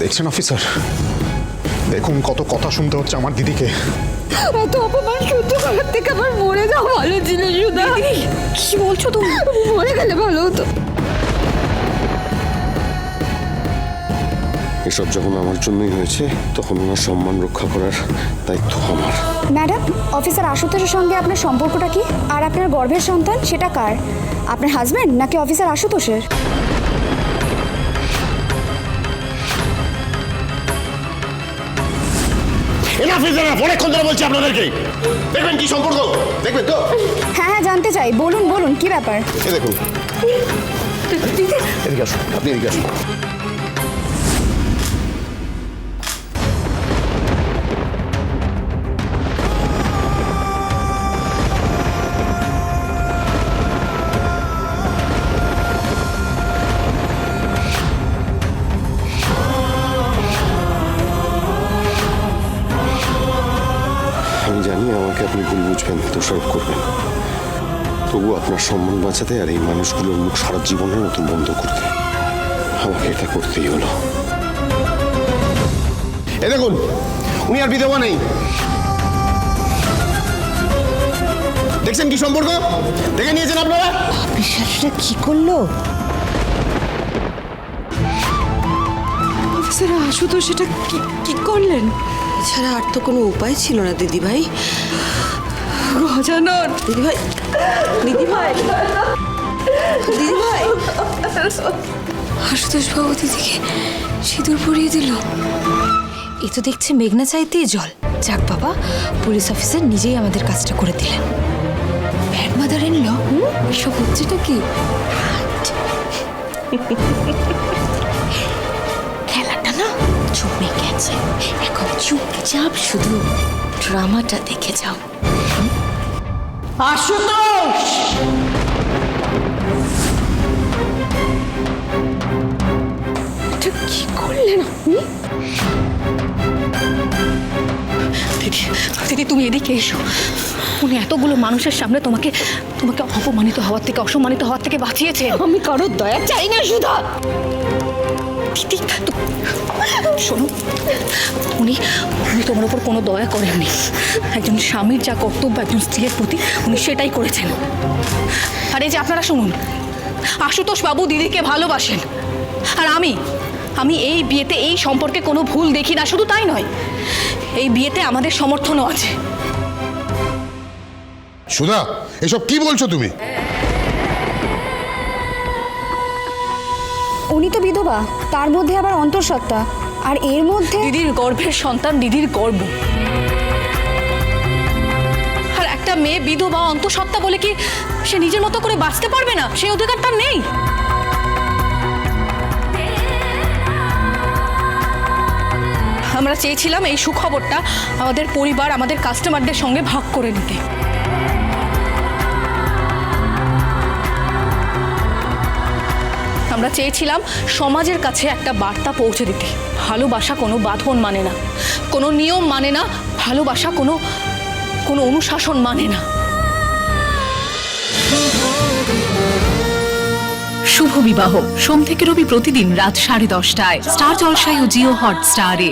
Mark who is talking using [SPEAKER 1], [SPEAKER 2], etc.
[SPEAKER 1] দেখছেন অফিসার, দেখুন কত কথা শুনতে হচ্ছে আমার দিদিকে।
[SPEAKER 2] এত অপমান সহ্য করার থেকে আমার মরে যাওয়া ভালো ছিল। সুধা, কি বলছো তুমি? মরে গেলে ভালো হতো।
[SPEAKER 3] এসব যখন আমার জন্যই হয়েছে, তখন ওনার সম্মান রক্ষা করার দায়িত্ব আমার।
[SPEAKER 4] ম্যাডাম, অফিসার আশুতোষের সঙ্গে আপনার সম্পর্কটা কি? আর আপনার গর্ভের সন্তান সেটা কার? আপনার হাজবেন্ড নাকি অফিসার আশুতোষের?
[SPEAKER 3] অনেকক্ষণ ধরে বলছি আপনাদেরকে, দেখবেন কি সম্পর্ক, দেখবেন তো?
[SPEAKER 4] হ্যাঁ হ্যাঁ, জানতে চাই, বলুন বলুন, কি ব্যাপার?
[SPEAKER 3] এই দেখুন, এদিকে আসুন, আপনি এদিকে আসুন। আমি জানি আমাকে আপনি ভুল বুঝবেন, দোষারোপ করবেন, তবু আপনার সম্মান বাঁচাতে আর এই মানুষগুলোর মুখ সারা জীবনের মতো বন্ধ করতে আমাকে এটা করতেই হলো। এ দেখুন, উনি আর বিধবা নেই। দেখছেন কি সম্পর্ক? দেখে নিয়েছেন আপনারা?
[SPEAKER 2] বিশ্বাসটা কি করলো? অফিসার আশুতোষ সেটা কি করলেন?
[SPEAKER 5] এছাড়া আর তো কোনো উপায় ছিল না দিদিভাই।
[SPEAKER 2] গজানন,
[SPEAKER 5] দিদিভাই, দিদিভাই, দিদিভাই,
[SPEAKER 2] আশুতোষ বাবু দিদিকে সিঁদুর পরিয়ে দিল। এ তো দেখছি মেঘনা চাইতেই জল। যাক বাবা, পুলিশ অফিসার নিজেই আমাদের কাজটা করে দিলেন। ব্যাড মাদার ইন ল, এসব হচ্ছেটা কি? খেলাটা না জমে গেছে, এখন চুপচাপ শুধু ড্রামাটা দেখে যাও।
[SPEAKER 5] আশুতোষ!
[SPEAKER 2] এটা কি করলেন আপনি?
[SPEAKER 6] দিদি তুমি এদিকে এসো। উনি এতগুলো মানুষের সামনে তোমাকে অপমানিত হওয়ার থেকে, অসম্মানিত হওয়ার থেকে বাঁচিয়েছে।
[SPEAKER 2] আমি কারোর দয়া চাই না সুধা।
[SPEAKER 6] দিদি শোনো, উনি তোমার উপর কোনো দয়া করেননি। একজন স্বামীর যা কর্তব্য একজন স্ত্রীর প্রতি, উনি সেটাই করেছেন। আর এই যে আপনারা শুনুন, আশুতোষ বাবু দিদিকে ভালোবাসেন, আর আমি এই বিয়েতে এই সম্পর্কে কোনো ভুল দেখি না। শুধু তাই নয়, এই বিয়েতে আমাদের সমর্থনও আছে।
[SPEAKER 7] সুধা, এসব কি বলছো তুমি?
[SPEAKER 4] উনি তো বিধবা, তার মধ্যে আবার অন্তঃসত্ত্বা, আর এর মধ্যে
[SPEAKER 6] দিদির গর্ভের সন্তান দিদির গর্ব। আর একটা মেয়ে বিধবা অন্তঃসত্ত্বা বলে কি সে নিজের মতো করে বাঁচতে পারবে না? সেই অধিকার তার নেই। আমরা চেয়েছিলাম এই সুখবরটা আমাদের পরিবার, আমাদের কাস্টমারদের সঙ্গে ভাগ করে নিতে। আমরা চেয়েছিলাম সমাজের কাছে একটা বার্তা পৌঁছে দিতে। ভালোবাসা কোনো বাঁধন মানে না, কোনো নিয়ম মানে না, ভালোবাসা কোনো অনুশাসন মানে না।
[SPEAKER 8] শুভ বিবাহ সোম থেকে রবি প্রতিদিন রাত 10:30টায় স্টার জলসায় ও জিও হটস্টারে।